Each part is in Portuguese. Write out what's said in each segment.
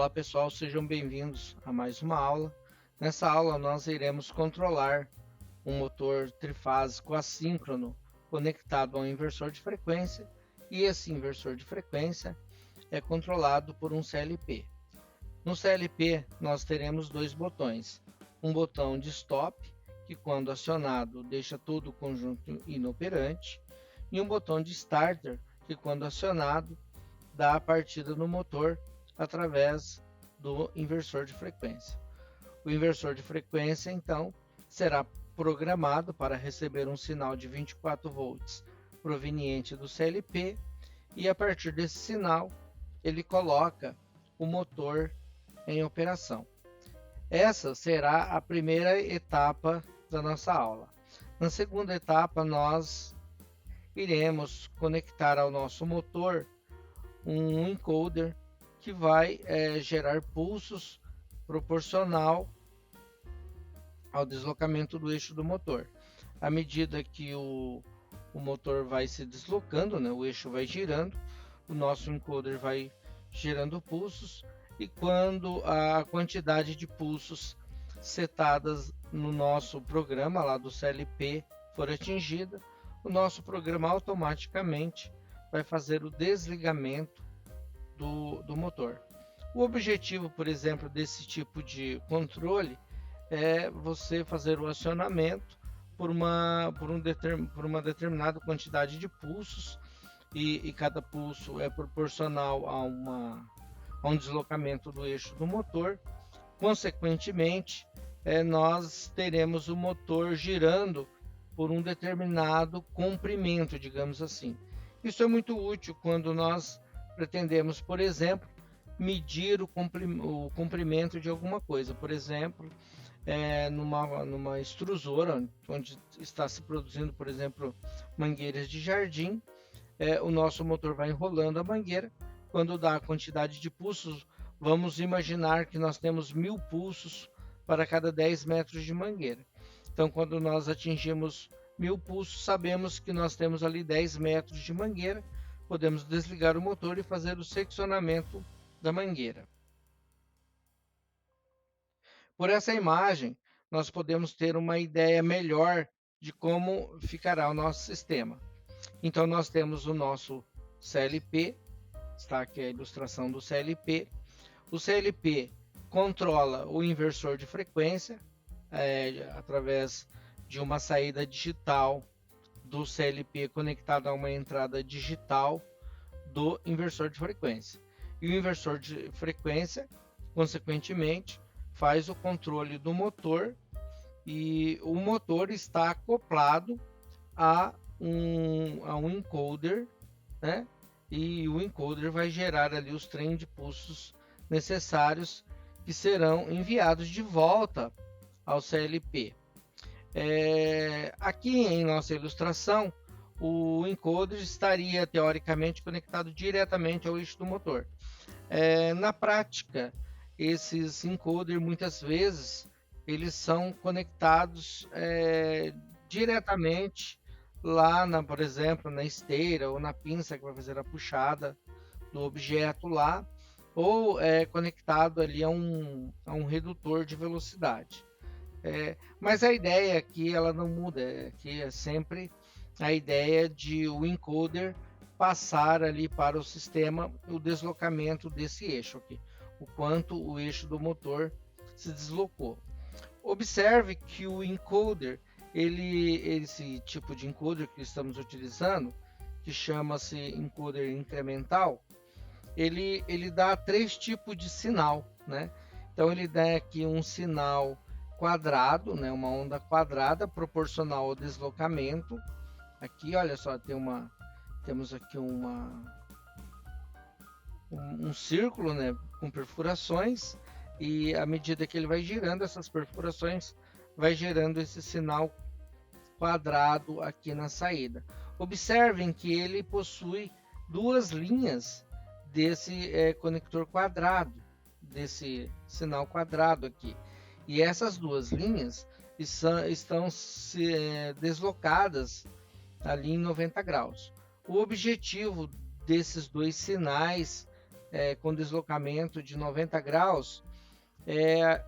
Olá pessoal, sejam bem-vindos a mais uma aula. Nessa aula nós iremos controlar um motor trifásico assíncrono conectado a um inversor de frequência, e esse inversor de frequência é controlado por um CLP. No CLP nós teremos dois botões, um botão de stop, que quando acionado deixa todo o conjunto inoperante, e um botão de starter, que quando acionado dá a partida no motor através do inversor de frequência. O inversor de frequência, então, será programado para receber um sinal de 24 volts proveniente do CLP, e a partir desse sinal ele coloca o motor em operação. Essa será a primeira etapa da nossa aula. Na segunda etapa, nós iremos conectar ao nosso motor um encoder que vai gerar pulsos proporcional ao deslocamento do eixo do motor. À medida que o motor vai se deslocando, né, o eixo vai girando, o nosso encoder vai gerando pulsos, e quando a quantidade de pulsos setadas no nosso programa lá do CLP for atingida, o nosso programa automaticamente vai fazer o desligamento do motor. O objetivo, por exemplo, desse tipo de controle é você fazer o acionamento por uma determinada quantidade de pulsos, e cada pulso é proporcional a um deslocamento do eixo do motor. Consequentemente, nós teremos o motor girando por um determinado comprimento, digamos assim. Isso é muito útil quando nós pretendemos, por exemplo, medir o comprimento de alguma coisa. Por exemplo, numa extrusora, onde está se produzindo, por exemplo, mangueiras de jardim, o nosso motor vai enrolando a mangueira. Quando dá a quantidade de pulsos, vamos imaginar que nós temos 1000 pulsos para cada 10 metros de mangueira. Então, quando nós atingimos 1000 pulsos, sabemos que nós temos ali 10 metros de mangueira, podemos desligar o motor e fazer o seccionamento da mangueira. Por essa imagem, nós podemos ter uma ideia melhor de como ficará o nosso sistema. Então, nós temos o nosso CLP, está aqui a ilustração do CLP. O CLP controla o inversor de frequência através de uma saída digital do CLP conectada a uma entrada digital do inversor de frequência. E o inversor de frequência, consequentemente, faz o controle do motor, e o motor está acoplado a um encoder, né? E o encoder vai gerar ali os trem de pulsos necessários, que serão enviados de volta ao CLP. Aqui em nossa ilustração, o encoder estaria teoricamente conectado diretamente ao eixo do motor. Na prática, esses encoders muitas vezes eles são conectados diretamente lá, por exemplo, na esteira ou na pinça que vai fazer a puxada do objeto lá, ou conectado ali a um redutor de velocidade. Mas a ideia aqui ela não muda, que é sempre a ideia de o encoder passar ali para o sistema o deslocamento desse eixo aqui, o quanto o eixo do motor se deslocou. Observe que o encoder, esse tipo de encoder que estamos utilizando, que chama-se encoder incremental, ele dá 3 tipos de sinal, né? Então ele dá aqui um sinal quadrado, né? Uma onda quadrada proporcional ao deslocamento. Aqui, olha só, temos aqui um círculo, né, com perfurações, e à medida que ele vai girando, essas perfurações vai gerando esse sinal quadrado aqui na saída. Observem que ele possui duas linhas desse conector quadrado, desse sinal quadrado aqui, e essas duas linhas estão deslocadas ali em 90 graus. O objetivo desses dois sinais com deslocamento de 90 graus,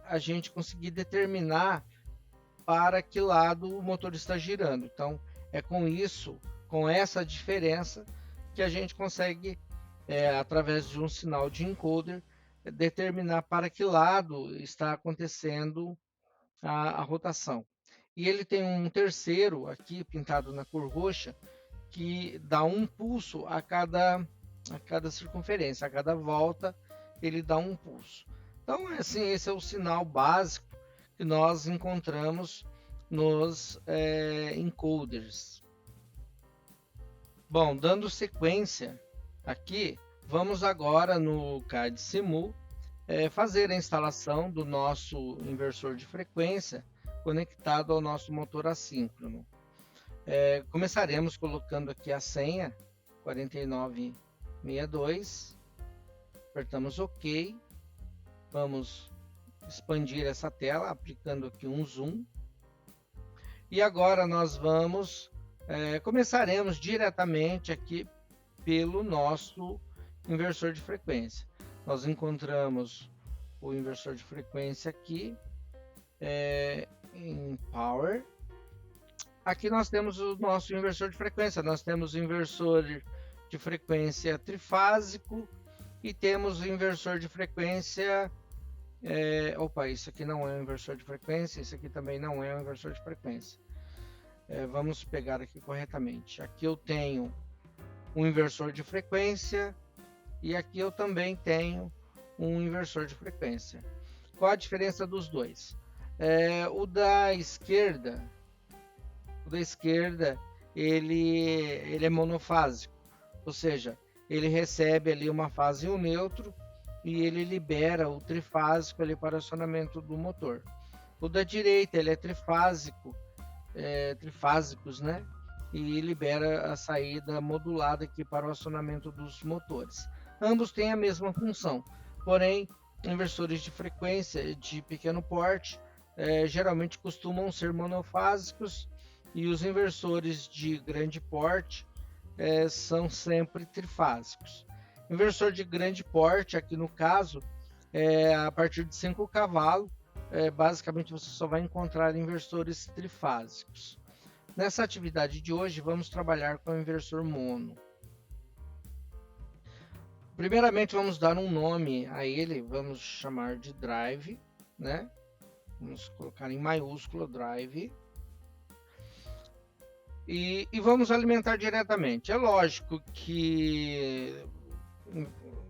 a gente conseguir determinar para que lado o motor está girando. Então, é com isso, com essa diferença, que a gente consegue, através de um sinal de encoder, determinar para que lado está acontecendo a rotação. E ele tem um terceiro aqui, pintado na cor roxa, que dá um pulso a cada circunferência, a cada volta ele dá um pulso. Então, assim, esse é o sinal básico que nós encontramos nos encoders. Bom, dando sequência aqui, vamos agora no CAD Simu fazer a instalação do nosso inversor de frequência conectado ao nosso motor assíncrono. Começaremos colocando aqui a senha 4962, apertamos OK, vamos expandir essa tela aplicando aqui um zoom, e agora nós começaremos diretamente aqui pelo nosso inversor de frequência. Nós encontramos o inversor de frequência aqui em Power. Aqui nós temos o nosso inversor de frequência. Nós temos o inversor de frequência trifásico e temos o inversor de frequência. Isso aqui não é um inversor de frequência. Isso aqui também não é um inversor de frequência. Vamos pegar aqui corretamente. Aqui eu tenho um inversor de frequência e aqui eu também tenho um inversor de frequência. Qual a diferença dos dois? O da esquerda, ele é monofásico, ou seja, ele recebe ali uma fase e um neutro e ele libera o trifásico ali para o acionamento do motor. O da direita, ele é trifásico, trifásicos, né? E libera a saída modulada aqui para o acionamento dos motores. Ambos têm a mesma função, porém, inversores de frequência de pequeno porte geralmente costumam ser monofásicos e os inversores de grande porte são sempre trifásicos. Inversor de grande porte, aqui no caso, a partir de 5 cavalos, basicamente você só vai encontrar inversores trifásicos. Nessa atividade de hoje, vamos trabalhar com o inversor mono. Primeiramente, vamos dar um nome a ele, vamos chamar de drive, né? Vamos colocar em maiúsculo drive. E vamos alimentar diretamente. É lógico que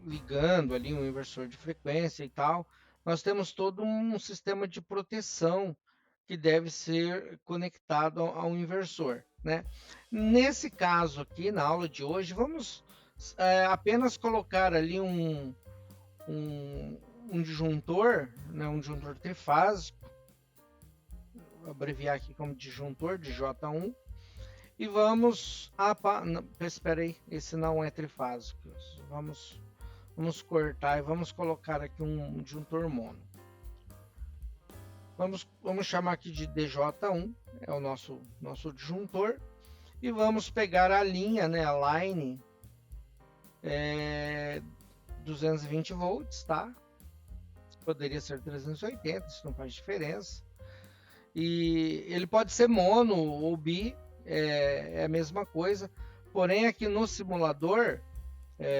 ligando ali um inversor de frequência e tal, nós temos todo um sistema de proteção que deve ser conectado ao inversor, né? Nesse caso aqui, na aula de hoje, vamos apenas colocar ali um disjuntor, né? Um disjuntor trifásico, vou abreviar aqui como disjuntor de J1, e vamos... espera aí, esse não é trifásico. Vamos cortar e vamos colocar aqui um disjuntor mono. Vamos chamar aqui de DJ1, é o nosso disjuntor. E vamos pegar a linha, né, a line 220 volts, tá? Poderia ser 380, isso não faz diferença. E ele pode ser mono ou bi, é a mesma coisa. Porém, aqui no simulador,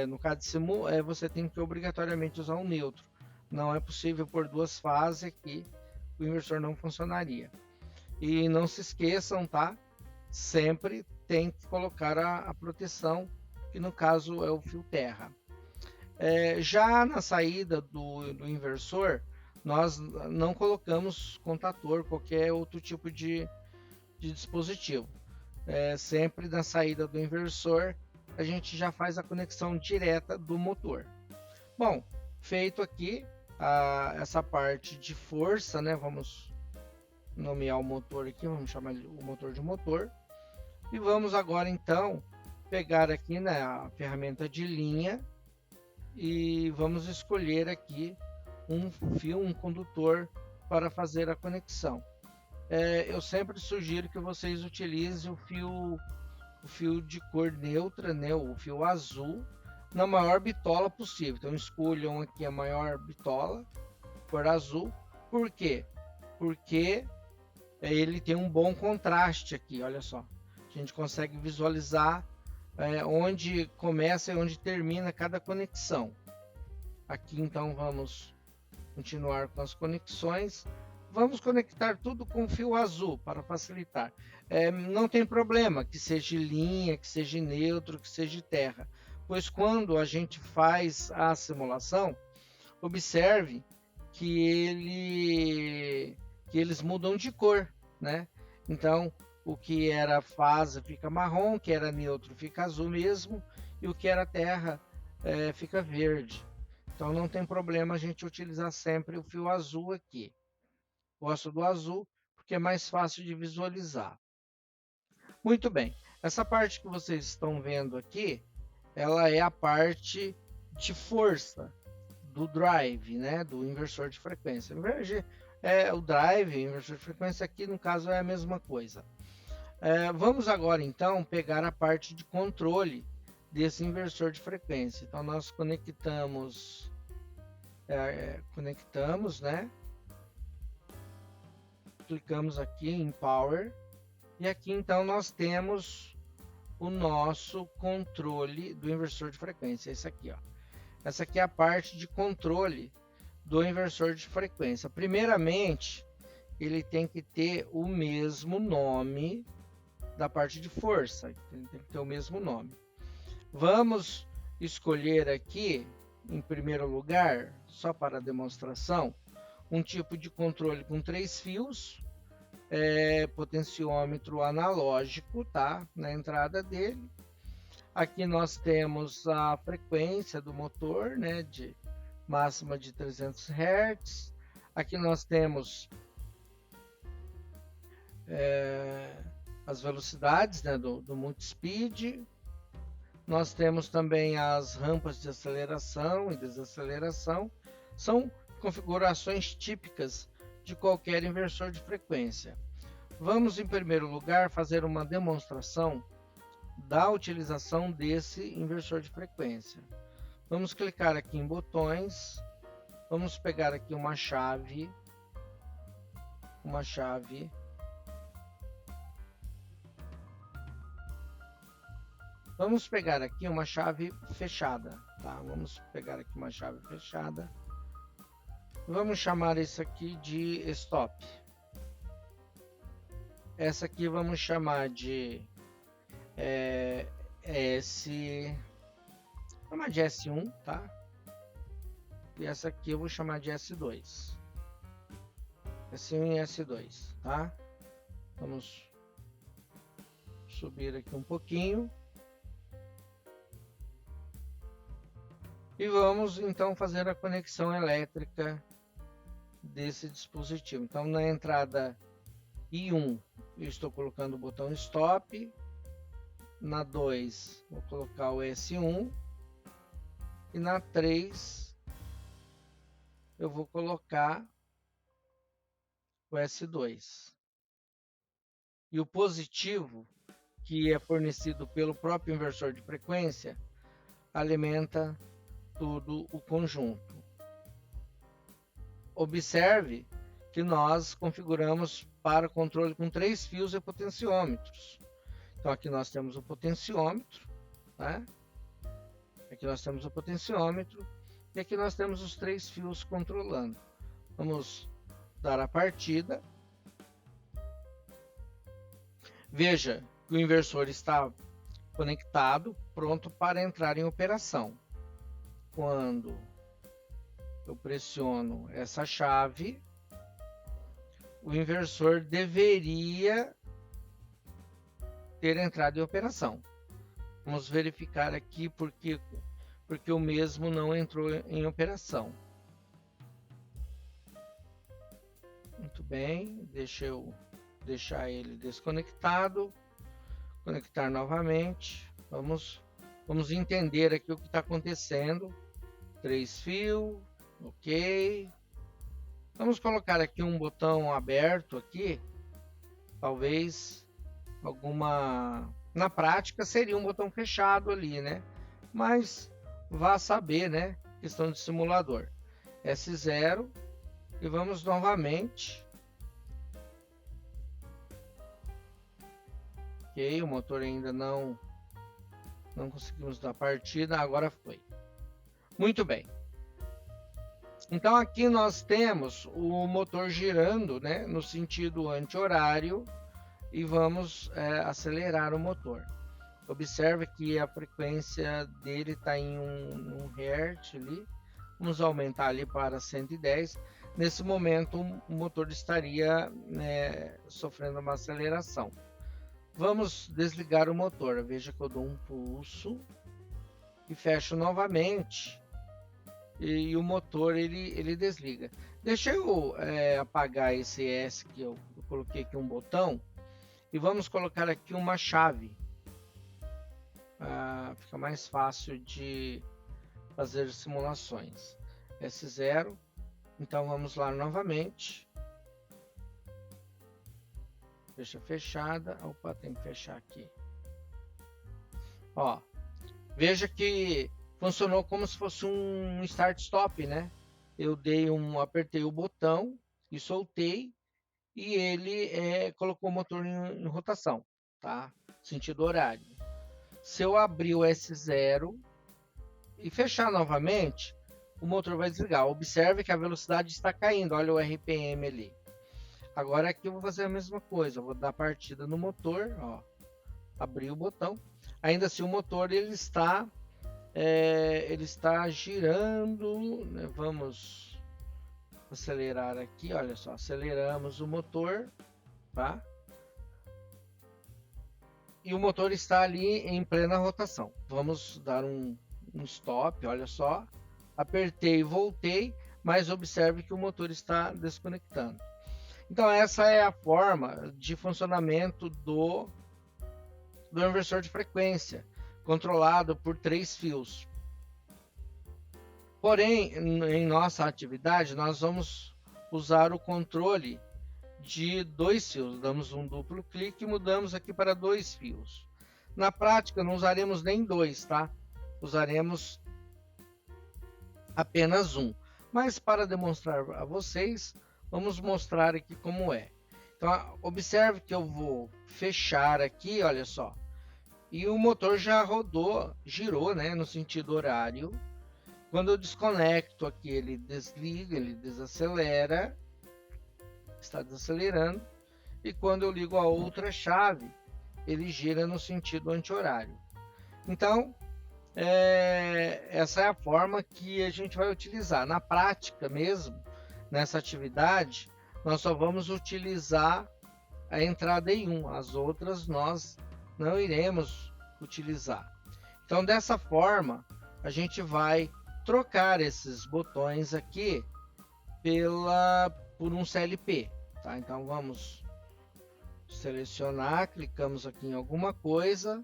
no CAD Simu, você tem que obrigatoriamente usar um neutro. Não é possível por duas fases aqui, o inversor não funcionaria. E não se esqueçam, tá? Sempre tem que colocar a proteção, que no caso é o fio terra. Já na saída do inversor, nós não colocamos contator, qualquer outro tipo de dispositivo. Sempre na saída do inversor, a gente já faz a conexão direta do motor. Bom, feito aqui essa parte de força, né? Vamos nomear o motor aqui, vamos chamar o motor de motor. E vamos agora então pegar aqui, né, a ferramenta de linha e vamos escolher aqui um fio, um condutor para fazer a conexão. Eu sempre sugiro que vocês utilizem o fio de cor neutra, né, o fio azul, na maior bitola possível. Então escolham aqui a maior bitola, cor azul. Por quê? Porque ele tem um bom contraste aqui, olha só. A gente consegue visualizar onde começa e onde termina cada conexão. Aqui então vamos continuar com as conexões. Vamos conectar tudo com fio azul para facilitar. Não tem problema que seja linha, que seja neutro, que seja terra, pois quando a gente faz a simulação, observe que eles mudam de cor, né? Então, o que era fase fica marrom, o que era neutro fica azul mesmo, e o que era terra fica verde. Então não tem problema a gente utilizar sempre o fio azul aqui. Gosto do azul porque é mais fácil de visualizar. Muito bem, essa parte que vocês estão vendo aqui, ela é a parte de força do drive, né, do inversor de frequência. O drive, o inversor de frequência aqui no caso é a mesma coisa. Vamos agora então pegar a parte de controle desse inversor de frequência. Então nós conectamos, né? Clicamos aqui em Power e aqui então nós temos o nosso controle do inversor de frequência. Esse aqui, ó. Essa aqui é a parte de controle do inversor de frequência. Primeiramente, ele tem que ter o mesmo nome da parte de força. Ele tem que ter o mesmo nome. Vamos escolher aqui, em primeiro lugar, só para demonstração, um tipo de controle com 3 fios, potenciômetro analógico, tá? Na entrada dele. Aqui nós temos a frequência do motor, né? De máxima de 300 Hz. Aqui nós temos as velocidades, né, do multispeed. Nós temos também as rampas de aceleração e desaceleração. São configurações típicas de qualquer inversor de frequência. Vamos, em primeiro lugar, fazer uma demonstração da utilização desse inversor de frequência. Vamos clicar aqui em botões. Vamos pegar aqui uma chave. Vamos pegar aqui uma chave fechada, tá? Vamos pegar aqui uma chave fechada. Vamos chamar isso aqui de stop. Essa aqui vamos chamar de S1, tá? E essa aqui eu vou chamar de S2. S1 e S2, tá? Vamos subir aqui um pouquinho. E vamos então fazer a conexão elétrica desse dispositivo. Então na entrada I1 eu estou colocando o botão stop. Na 2 vou colocar o S1. E na 3 eu vou colocar o S2. E o positivo, que é fornecido pelo próprio inversor de frequência, alimenta todo o conjunto. Observe que nós configuramos para controle com 3 fios e potenciômetros. Então aqui nós temos o potenciômetro, né? Aqui nós temos o potenciômetro e aqui nós temos os 3 fios controlando. Vamos dar a partida. Veja que o inversor está conectado, pronto para entrar em operação. Quando eu pressiono essa chave, o inversor deveria ter entrado em operação. Vamos verificar aqui porque o mesmo não entrou em operação. Muito bem, deixa eu deixar ele desconectado, conectar novamente. Vamos entender aqui o que está acontecendo. 3 fios, ok. Vamos colocar aqui um botão aberto aqui, talvez na prática seria um botão fechado ali, né? Mas vá saber, né? Questão de simulador. S0 e vamos novamente. Ok, o motor ainda não conseguimos dar partida, agora foi. Muito bem. Então aqui nós temos o motor girando, né, no sentido anti-horário e vamos acelerar o motor. Observe que a frequência dele está em 1 Hz ali. Vamos aumentar ali para 110. Nesse momento o motor estaria sofrendo uma aceleração. Vamos desligar o motor. Veja que eu dou um pulso e fecho novamente. E o motor ele desliga. Deixa eu apagar esse S que eu coloquei aqui um botão e vamos colocar aqui uma chave. Fica mais fácil de fazer simulações. S0. Então vamos lá novamente. Deixa fechada. Opa, tem que fechar aqui. Ó, veja que funcionou como se fosse um start-stop, né? Eu apertei o botão e soltei e ele colocou o motor em rotação, tá? Sentido horário. Se eu abrir o S0 e fechar novamente, o motor vai desligar. Observe que a velocidade está caindo, olha o RPM ali. Agora aqui eu vou fazer a mesma coisa, eu vou dar partida no motor, ó, abrir o botão. Ainda assim o motor ele está girando, né? Vamos acelerar aqui, olha só, aceleramos o motor, tá? E o motor está ali em plena rotação. Vamos dar um stop, olha só. Apertei e voltei, mas observe que o motor está desconectando. Então essa é a forma de funcionamento do inversor de frequência, controlado por 3 fios. Porém, em nossa atividade, nós vamos usar o controle de 2 fios. Damos um duplo clique e mudamos aqui para 2 fios. Na prática, não usaremos nem 2, tá? Usaremos apenas um. Mas para demonstrar a vocês, vamos mostrar aqui como é. Então, observe que eu vou fechar aqui, olha só. E o motor já rodou, girou, né, no sentido horário. Quando eu desconecto aqui, ele desliga, ele desacelera, está desacelerando. E quando eu ligo a outra chave, ele gira no sentido anti-horário. Então, essa é a forma que a gente vai utilizar. Na prática mesmo, nessa atividade, nós só vamos utilizar a entrada em 1, as outras nós não iremos utilizar. Então, dessa forma, a gente vai trocar esses botões aqui por um CLP, tá? Então vamos selecionar, clicamos aqui em alguma coisa,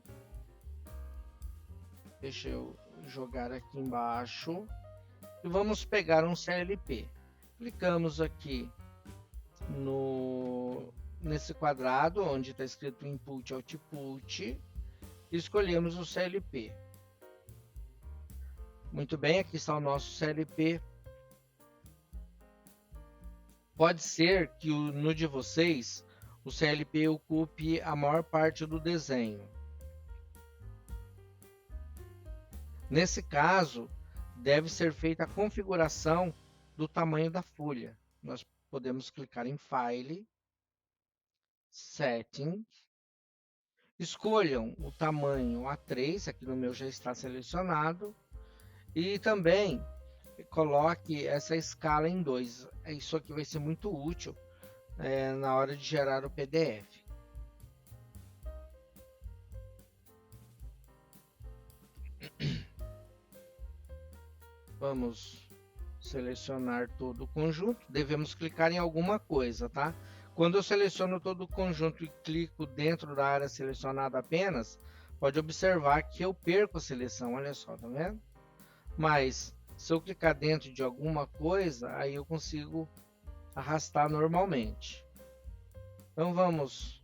deixa eu jogar aqui embaixo e vamos pegar um CLP. Clicamos aqui nesse quadrado onde está escrito Input Output e escolhemos o CLP. Muito bem, aqui está o nosso CLP. Pode ser que no de vocês o CLP ocupe a maior parte do desenho. Nesse caso, deve ser feita a configuração do tamanho da folha. Nós podemos clicar em File, Settings, escolham o tamanho A3, aqui no meu já está selecionado, e também coloque essa escala em 2. Isso aqui vai ser muito útil na hora de gerar o PDF. Vamos selecionar todo o conjunto. Devemos clicar em alguma coisa, tá? Quando eu seleciono todo o conjunto e clico dentro da área selecionada apenas, pode observar que eu perco a seleção. Olha só, tá vendo? Mas se eu clicar dentro de alguma coisa, aí eu consigo arrastar normalmente. Então vamos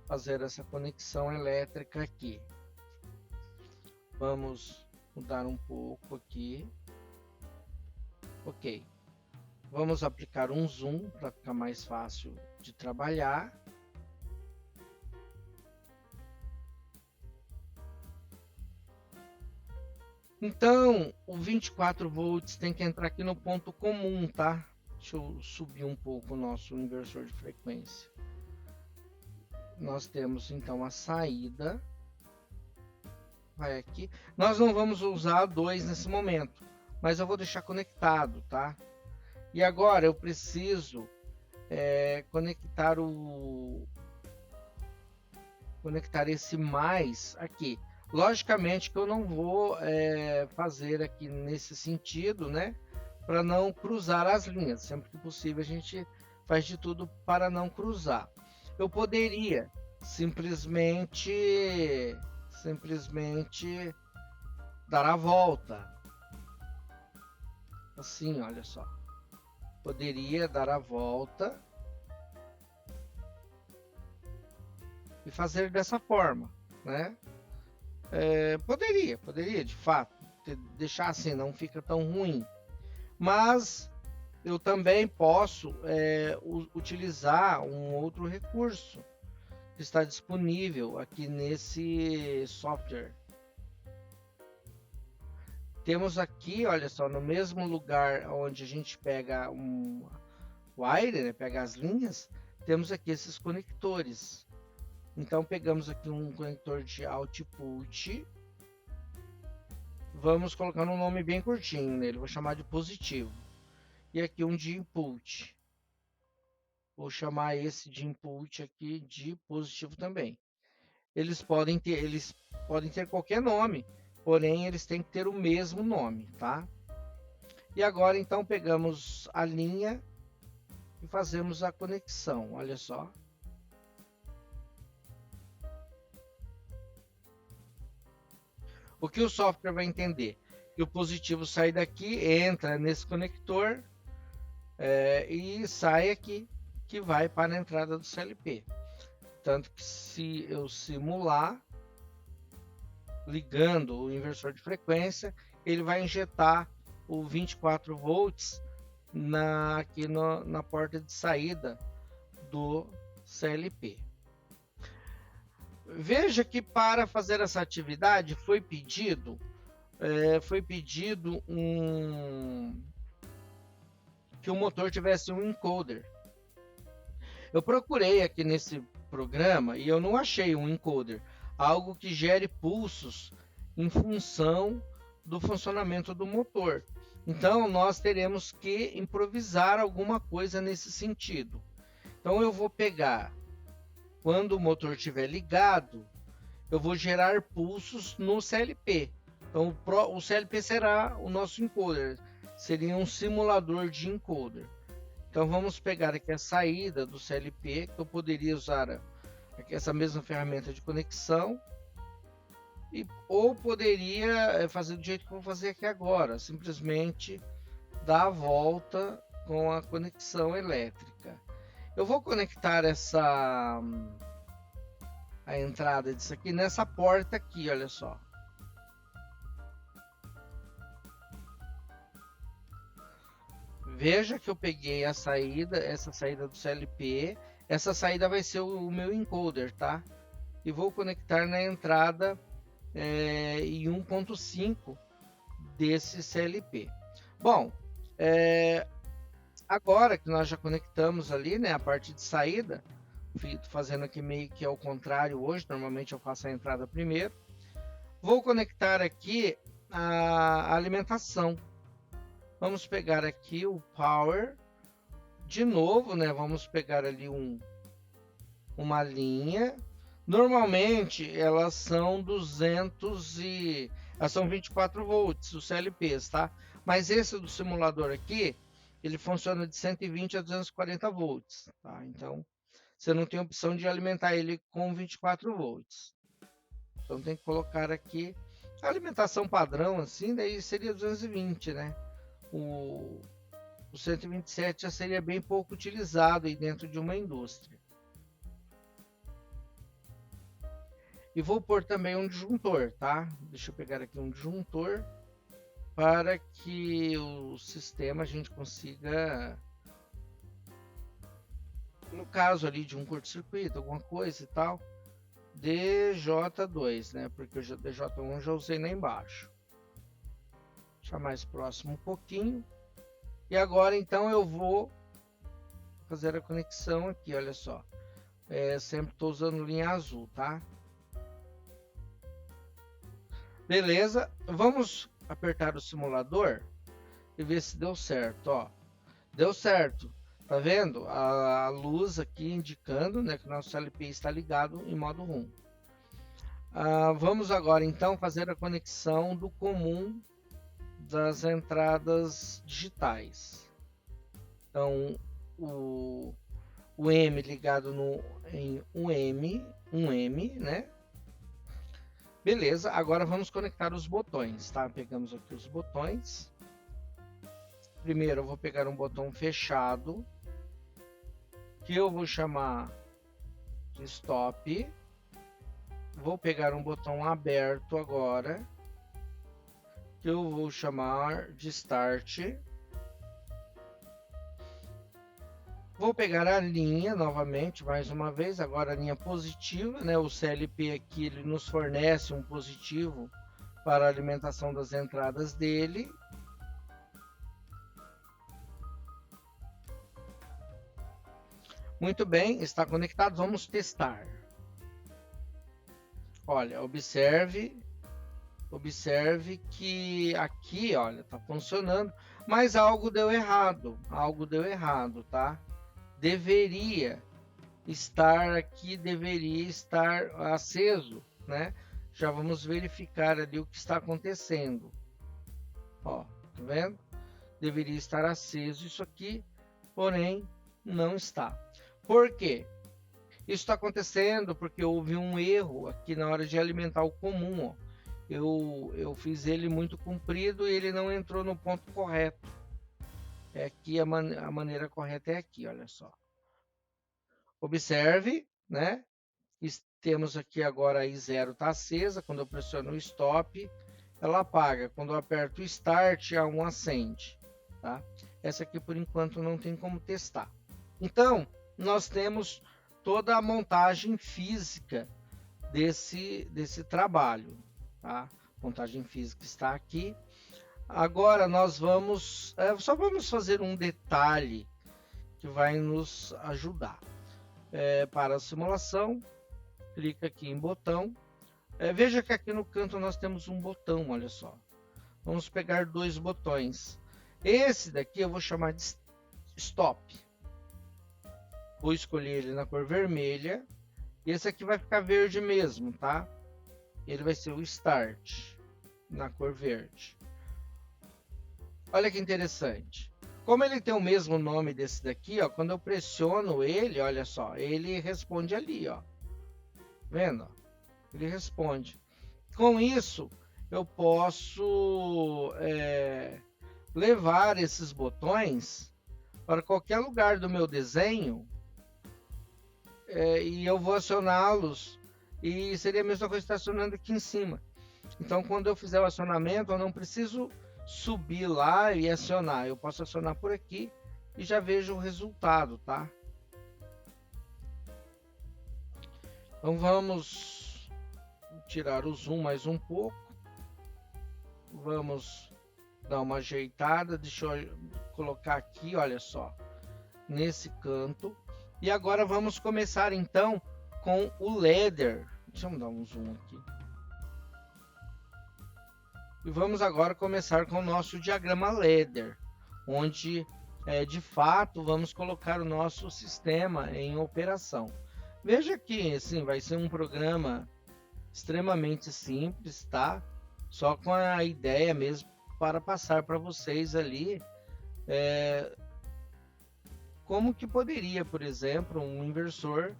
fazer essa conexão elétrica aqui. Vamos mudar um pouco aqui. Ok. Vamos aplicar um zoom para ficar mais fácil de trabalhar. Então, o 24 volts tem que entrar aqui no ponto comum, tá? Deixa eu subir um pouco o nosso inversor de frequência. Nós temos então a saída. Vai aqui. Nós não vamos usar 2 nesse momento, mas eu vou deixar conectado, tá? E agora eu preciso conectar esse mais aqui. Logicamente que eu não vou fazer aqui nesse sentido, né? Para não cruzar as linhas. Sempre que possível a gente faz de tudo para não cruzar. Eu poderia simplesmente dar a volta. Assim, olha só. Poderia dar a volta e fazer dessa forma, né? Poderia, de fato, deixar assim, não fica tão ruim. Mas eu também posso utilizar um outro recurso que está disponível aqui nesse software. Temos aqui, olha só, no mesmo lugar onde a gente pega o wire, né, pega as linhas, temos aqui esses conectores. Então pegamos aqui um conector de output, vamos colocar um nome bem curtinho nele, vou chamar de positivo. E aqui um de input. Vou chamar esse de input aqui de positivo também. Eles podem ter qualquer nome, porém eles têm que ter o mesmo nome, tá? E agora então pegamos a linha e fazemos a conexão, olha só. O que o software vai entender? Que o positivo sai daqui, entra nesse conector e sai aqui, que vai para a entrada do CLP. Tanto que se eu simular, ligando o inversor de frequência, ele vai injetar o 24 volts aqui na porta de saída do CLP. Veja que para fazer essa atividade foi pedido que o motor tivesse um encoder. Eu procurei aqui nesse programa e eu não achei um encoder, algo que gere pulsos em função do funcionamento do motor. Então nós teremos que improvisar alguma coisa nesse sentido. Então eu vou pegar, quando o motor estiver ligado, eu vou gerar pulsos no CLP. Então o CLP será o nosso encoder, seria um simulador de encoder. Então vamos pegar aqui a saída do CLP, que eu poderia usar essa mesma ferramenta de conexão, ou poderia fazer do jeito que eu vou fazer aqui agora, simplesmente dar a volta com a conexão elétrica. Eu vou conectar a entrada disso aqui nessa porta aqui, olha só. Veja que eu peguei essa saída do CLP, essa saída vai ser o meu encoder, tá? E vou conectar na entrada em 1.5 desse CLP. Bom, agora que nós já conectamos ali, né, a parte de saída, fazendo aqui meio que ao contrário hoje, normalmente eu faço a entrada primeiro. Vou conectar aqui a alimentação. Vamos pegar aqui o power, de novo, né, vamos pegar ali uma linha. Normalmente elas são elas são 24 volts, os CLPs, tá? Mas esse do simulador aqui, ele funciona de 120 a 240 volts, tá? Então, você não tem opção de alimentar ele com 24 volts. Então tem que colocar aqui a alimentação padrão, assim, daí seria 220, né? O 127 já seria bem pouco utilizado aí dentro de uma indústria. E vou pôr também um disjuntor, tá? Deixa eu pegar aqui um disjuntor para que o sistema a gente consiga, no caso ali de um curto-circuito, alguma coisa e tal, DJ2, né? Porque o DJ1 já usei lá embaixo. Deixar mais próximo um pouquinho. E agora então eu vou fazer a conexão aqui, olha só. Sempre estou usando linha azul, tá? Beleza, vamos apertar o simulador e ver se deu certo, ó. Deu certo, tá vendo? A luz aqui indicando, né, que o nosso LP está ligado em modo RUM. Vamos agora então fazer a conexão do comum das entradas digitais. Então, o M ligado em 1M, né? Beleza, agora vamos conectar os botões, tá? Pegamos aqui os botões. Primeiro eu vou pegar um botão fechado, que eu vou chamar de Stop. Vou pegar um botão aberto agora, que eu vou chamar de Start. Vou pegar a linha novamente, mais uma vez, agora a linha positiva, né? O CLP aqui ele nos fornece um positivo para a alimentação das entradas dele. Muito bem, está conectado, vamos testar. Olha, observe que aqui, olha, está funcionando, mas algo deu errado, tá? Deveria estar aqui, deveria estar aceso, né? Já vamos verificar ali o que está acontecendo. Ó, tá vendo? Deveria estar aceso isso aqui, porém não está. Por quê? Isso está acontecendo porque houve um erro aqui na hora de alimentar o comum, ó. Eu fiz ele muito comprido e ele não entrou no ponto correto. Aqui a maneira correta é aqui, olha só. Observe, né? Temos aqui agora a I0 está acesa. Quando eu pressiono o Stop, ela apaga. Quando eu aperto o Start, a 1 acende. Tá? Essa aqui, por enquanto, não tem como testar. Então, nós temos toda a montagem física desse trabalho. Tá? A montagem física está aqui. Agora, nós só vamos fazer um detalhe que vai nos ajudar. Para a simulação, clica aqui em botão. Veja que aqui no canto nós temos um botão, olha só. Vamos pegar dois botões. Esse daqui eu vou chamar de Stop. Vou escolher ele na cor vermelha. E esse aqui vai ficar verde mesmo, tá? Ele vai ser o Start, na cor verde. Olha que interessante. Como ele tem o mesmo nome desse daqui, ó, quando eu pressiono ele, olha só, ele responde ali, ó. Vendo? Ele responde. Com isso, eu posso levar esses botões para qualquer lugar do meu desenho e eu vou acioná-los e seria a mesma coisa estacionando aqui em cima. Então, quando eu fizer o acionamento, eu não preciso subir lá e acionar. Eu posso acionar por aqui e já vejo o resultado, tá? Então, vamos tirar o zoom mais um pouco. Vamos dar uma ajeitada. Deixa eu colocar aqui, olha só, nesse canto. E agora vamos começar então com o ladder. Deixa eu dar um zoom aqui. E vamos agora começar com o nosso diagrama ladder, onde de fato vamos colocar o nosso sistema em operação. Veja que assim, vai ser um programa extremamente simples, tá? Só com a ideia mesmo para passar para vocês ali como que poderia, por exemplo, um inversor,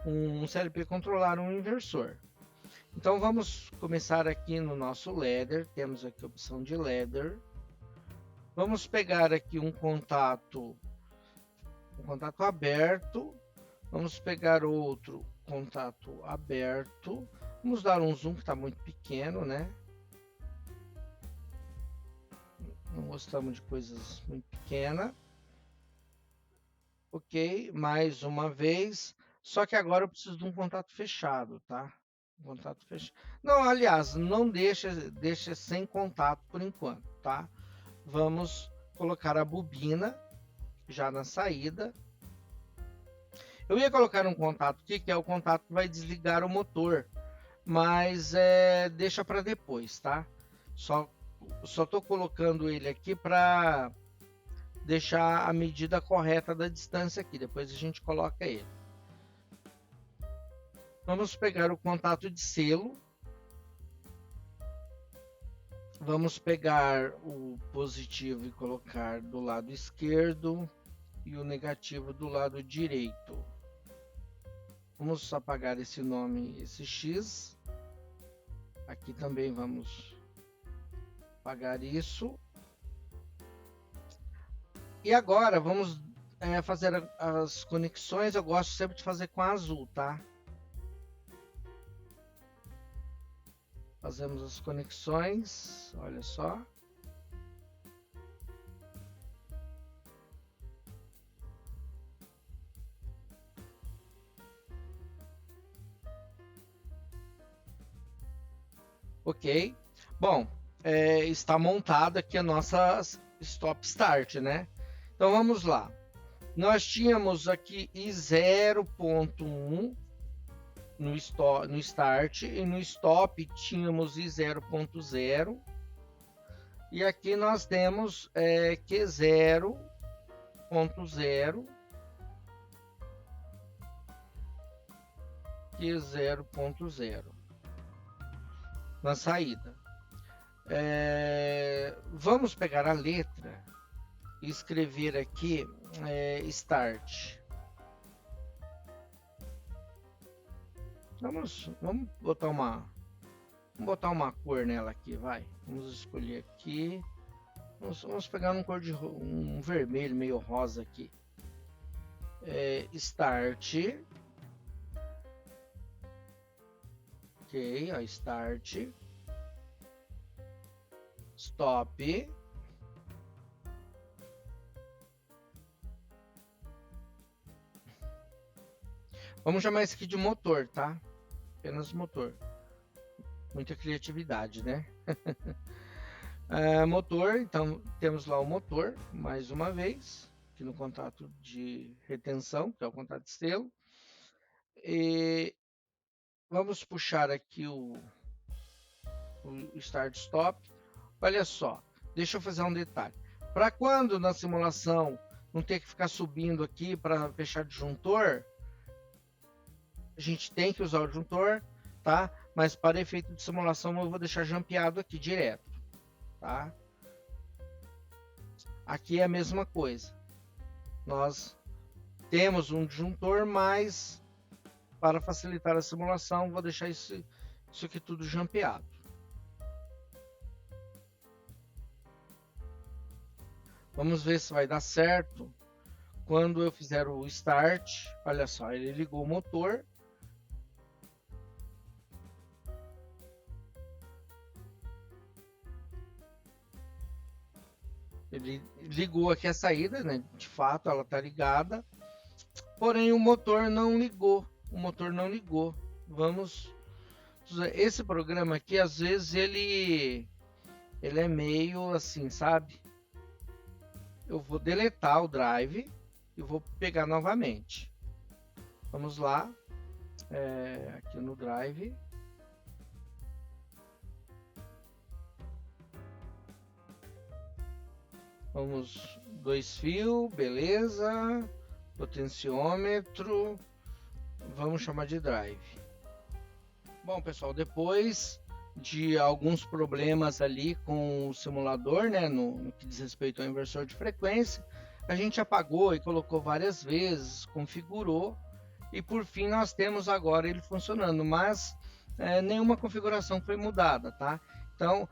um CLP controlar um inversor. Então vamos começar aqui no nosso ladder, temos aqui a opção de ladder. Vamos pegar aqui um contato aberto, vamos pegar outro contato aberto, Vamos dar um zoom que está muito pequeno, né? Não gostamos de coisas muito pequenas. Ok, mais uma vez. Só que agora eu preciso de um contato fechado, tá? Contato fechado. Não, aliás, não deixa sem contato por enquanto, tá? Vamos colocar a bobina já na saída. Eu ia colocar um contato aqui, que é o contato que vai desligar o motor, mas deixa para depois, tá? Só estou colocando ele aqui para deixar a medida correta da distância aqui. Depois a gente coloca ele. Vamos pegar o contato de selo. Vamos pegar o positivo e colocar do lado esquerdo e o negativo do lado direito. Vamos apagar esse nome, esse X. Aqui também vamos apagar isso. E agora vamos fazer as conexões. Eu gosto sempre de fazer com azul, tá? Fazemos as conexões, olha só. Ok. Bom, está montada aqui a nossa stop start, né? Então vamos lá. Nós tínhamos aqui I0.1 no start e no stop tínhamos I0.0 e aqui nós temos Q0.0 Q0.0 na saída. Vamos pegar a letra e escrever aqui start. Vamos botar uma cor nela aqui, vai. Vamos escolher aqui. Vamos pegar um vermelho meio rosa aqui. Start. Ok, ó, start. Stop. Vamos chamar esse aqui de motor, tá? Apenas motor. Muita criatividade, né? Motor, então temos lá o motor, mais uma vez, aqui no contato de retenção, que é o contato de selo. E vamos puxar aqui o Start Stop. Olha só, deixa eu fazer um detalhe. Para quando na simulação não ter que ficar subindo aqui para fechar disjuntor, a gente tem que usar o disjuntor, tá? Mas para efeito de simulação eu vou deixar jampeado aqui direto, tá? Aqui é a mesma coisa. Nós temos um disjuntor, mas para facilitar a simulação vou deixar isso aqui tudo jampeado. Vamos ver se vai dar certo. Quando eu fizer o start, olha só, ele ligou o motor. Ele ligou aqui a saída, né? De fato, ela está ligada. Porém, o motor não ligou. O motor não ligou. Vamos... Esse programa aqui, às vezes, ele é meio assim, sabe? Eu vou deletar o drive e vou pegar novamente. Vamos lá. Aqui no drive. Vamos 2 fios, beleza. Potenciômetro. Vamos chamar de drive. Bom, pessoal, depois de alguns problemas ali com o simulador, né, no que diz respeito ao inversor de frequência, a gente apagou e colocou várias vezes, configurou e por fim nós temos agora ele funcionando, mas nenhuma configuração foi mudada, tá? Então,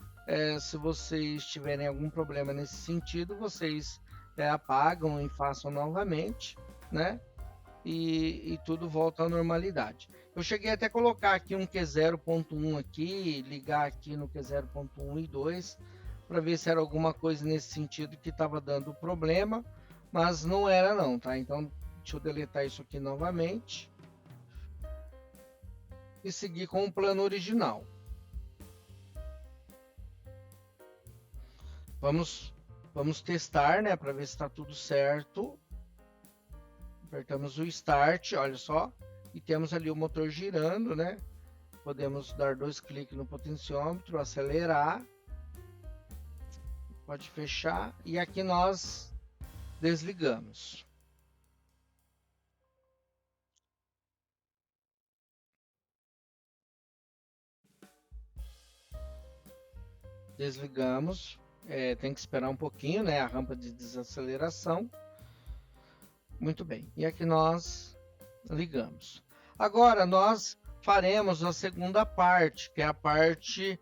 se vocês tiverem algum problema nesse sentido, vocês apagam e façam novamente, né? E tudo volta à normalidade. Eu cheguei até a colocar aqui um Q0.1 aqui, ligar aqui no Q0.1 e 2, para ver se era alguma coisa nesse sentido que estava dando problema, mas não era não, tá? Então, deixa eu deletar isso aqui novamente e seguir com o plano original. Vamos testar, né, para ver se está tudo certo. Apertamos o Start, olha só, e temos ali o motor girando, né? Podemos dar 2 cliques no potenciômetro, acelerar, pode fechar, e aqui nós desligamos. Desligamos, tem que esperar um pouquinho, né? A rampa de desaceleração. Muito bem, e aqui nós ligamos. Agora nós faremos a segunda parte, que é a parte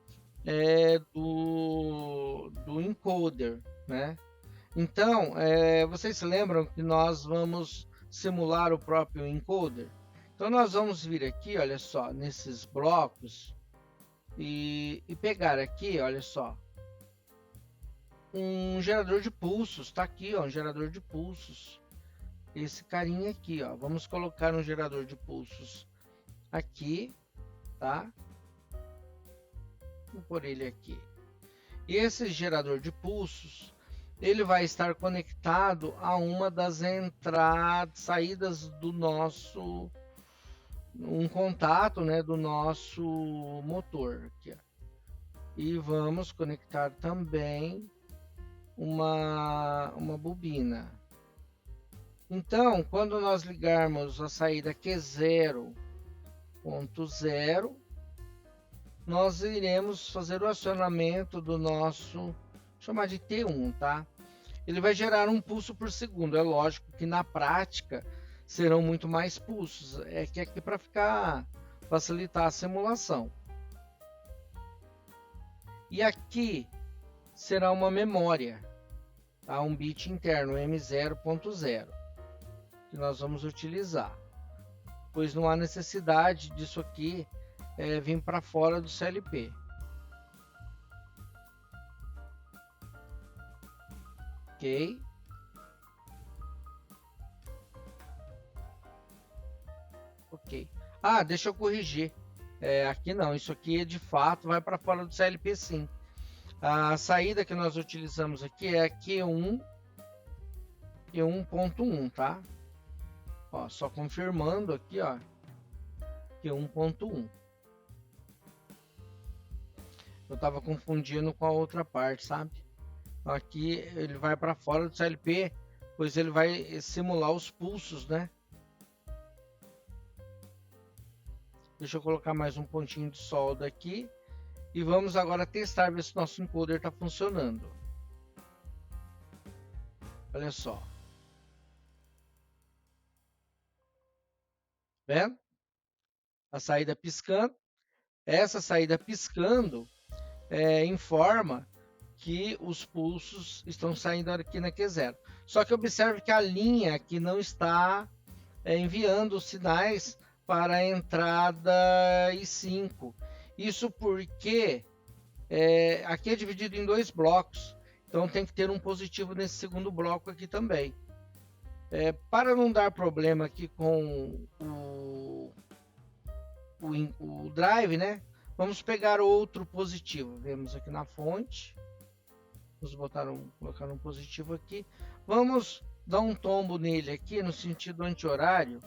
do encoder, né? Então, vocês se lembram que nós vamos simular o próprio encoder? Então nós vamos vir aqui, olha só, nesses blocos e pegar aqui, olha só, um gerador de pulsos. Está aqui, ó, um gerador de pulsos. Esse carinha aqui, ó, vamos colocar um gerador de pulsos aqui, tá? Vou pôr ele aqui. E esse gerador de pulsos, ele vai estar conectado a uma das entradas, saídas do nosso, um contato, né, do nosso motor aqui, ó. E vamos conectar também uma bobina. Então, quando nós ligarmos a saída Q0.0, nós iremos fazer o acionamento do nosso, chamar de T1, tá? Ele vai gerar um pulso por segundo. É lógico que na prática serão muito mais pulsos. É que aqui para facilitar a simulação. E aqui será uma memória, tá? Um bit interno, M0.0, que nós vamos utilizar, pois não há necessidade disso aqui vir para fora do CLP. Ok. Ok. Ah, deixa eu corrigir. Aqui não, isso aqui de fato vai para fora do CLP sim. A saída que nós utilizamos aqui é a Q1.1, tá? Ó, só confirmando aqui, ó, Q1.1. Eu estava confundindo com a outra parte, sabe? Aqui ele vai para fora do CLP, pois ele vai simular os pulsos, né? Deixa eu colocar mais um pontinho de solda aqui. E vamos agora testar, ver se nosso encoder está funcionando. Olha só. Vendo? A saída piscando. Essa saída piscando informa que os pulsos estão saindo aqui na Q0. Só que observe que a linha aqui não está enviando os sinais para a entrada I5. Isso porque aqui é dividido em 2 blocos, então tem que ter um positivo nesse segundo bloco aqui também. Para não dar problema aqui com o drive, né? Vamos pegar outro positivo. Vemos aqui na fonte. Vamos colocar um positivo aqui. Vamos dar um tombo nele aqui no sentido anti-horário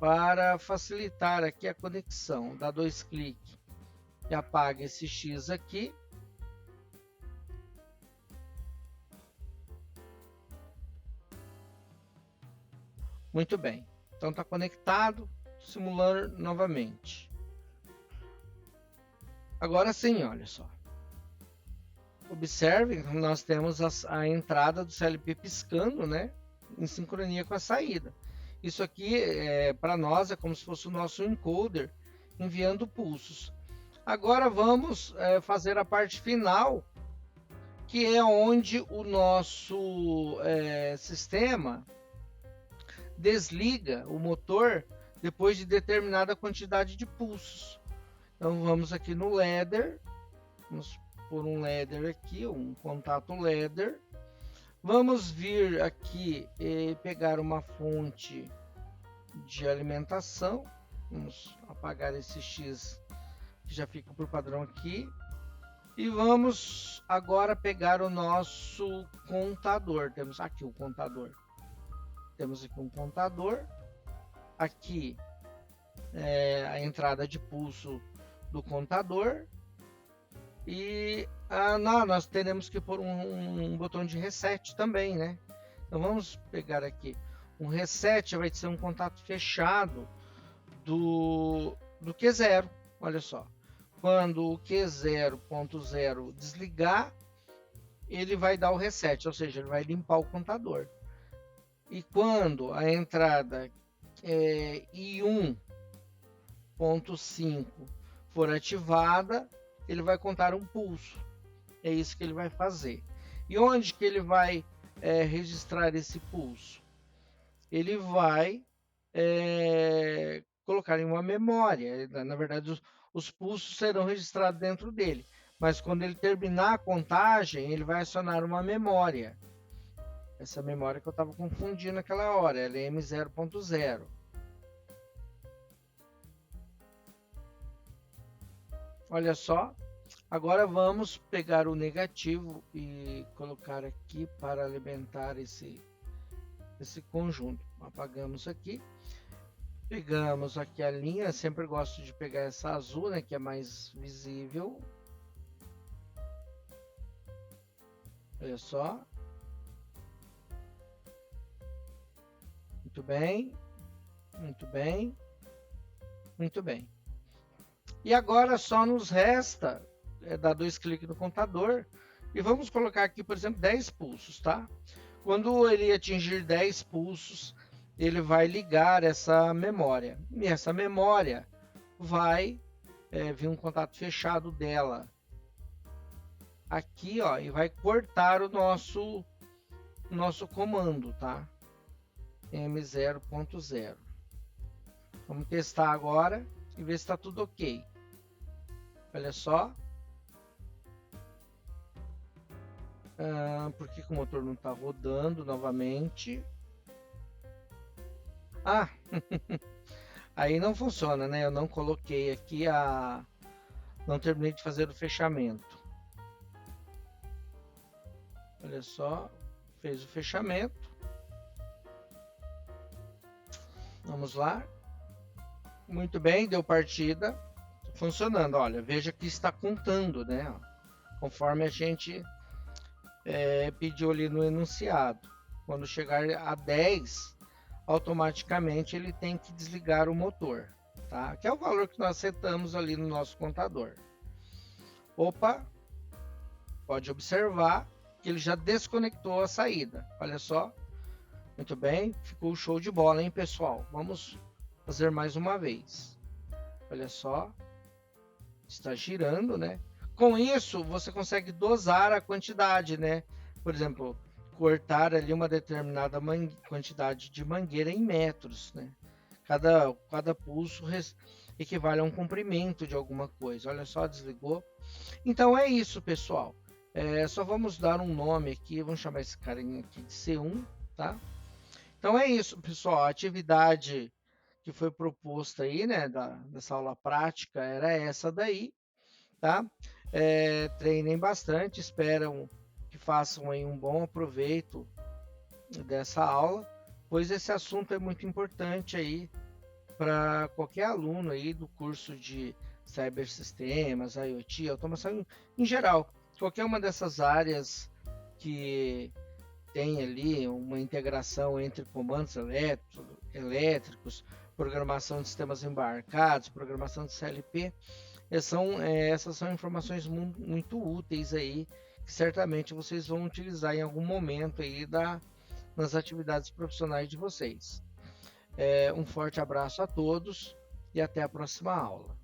para facilitar aqui a conexão. Dá 2 cliques e apaga esse X aqui. Muito bem. Então está conectado. Simulando novamente. Agora sim, olha só. Observe que nós temos a entrada do CLP piscando, né? Em sincronia com a saída. Isso aqui, para nós, é como se fosse o nosso encoder enviando pulsos. Agora vamos fazer a parte final, que é onde o nosso sistema desliga o motor depois de determinada quantidade de pulsos. Então vamos aqui no ladder, vamos pôr um ladder aqui, um contato ladder. Vamos vir aqui e pegar uma fonte de alimentação. Vamos apagar esse X que já fica por padrão aqui. E vamos agora pegar o nosso contador. Temos aqui o contador. Temos aqui um contador. Aqui é a entrada de pulso do contador. E nós teremos que pôr um botão de reset também, né? Então vamos pegar aqui. Um reset vai ser um contato fechado do Q0. Olha só. Quando o Q0.0 desligar, ele vai dar o reset, ou seja, ele vai limpar o contador. E quando a entrada I1.5 for ativada, ele vai contar um pulso. É isso que ele vai fazer. E onde que ele vai registrar esse pulso? Ele vai colocar em uma memória. Na verdade, os pulsos serão registrados dentro dele. Mas quando ele terminar a contagem, ele vai acionar uma memória. Essa memória que eu estava confundindo naquela hora, ela é M0.0. Olha só. Agora vamos pegar o negativo e colocar aqui para alimentar esse conjunto. Apagamos aqui. Pegamos aqui a linha, eu sempre gosto de pegar essa azul, né, que é mais visível. Olha só. Muito bem. Muito bem. Muito bem. E agora só nos resta dar 2 cliques no contador e vamos colocar aqui, por exemplo, 10 pulsos, tá? Quando ele atingir 10 pulsos, ele vai ligar essa memória. E essa memória vai vir um contato fechado dela aqui, ó, e vai cortar o nosso comando, tá? M0.0. Vamos testar agora e ver se está tudo ok. Olha só. Por que o motor não está rodando novamente? Aí não funciona, né? Eu não coloquei aqui não terminei de fazer o fechamento. Olha só, fez o fechamento. Vamos lá. Muito bem, deu partida. Funcionando, olha, veja que está contando, né? Conforme a gente pediu ali no enunciado. Quando chegar a 10, automaticamente ele tem que desligar o motor, tá? Que é o valor que nós setamos ali no nosso contador. Opa, pode observar que ele já desconectou a saída. Olha só, muito bem, ficou show de bola, hein, pessoal? Vamos fazer mais uma vez. Olha só, está girando, né? Com isso, você consegue dosar a quantidade, né? Por exemplo, cortar ali uma determinada quantidade de mangueira em metros, né? Cada pulso equivale a um comprimento de alguma coisa. Olha só, desligou. Então é isso, pessoal. Só vamos dar um nome aqui, vamos chamar esse carinha aqui de C1, tá? Então é isso, pessoal. A atividade que foi proposta aí, né, dessa aula prática era essa daí, tá? Treinem bastante, esperam que façam aí um bom aproveito dessa aula, pois esse assunto é muito importante aí para qualquer aluno aí do curso de Cybersistemas, IoT, automação em geral. Qualquer uma dessas áreas que tem ali uma integração entre comandos elétricos, programação de sistemas embarcados, programação de CLP, essas são informações muito úteis aí, que certamente vocês vão utilizar em algum momento aí nas atividades profissionais de vocês. Um forte abraço a todos e até a próxima aula.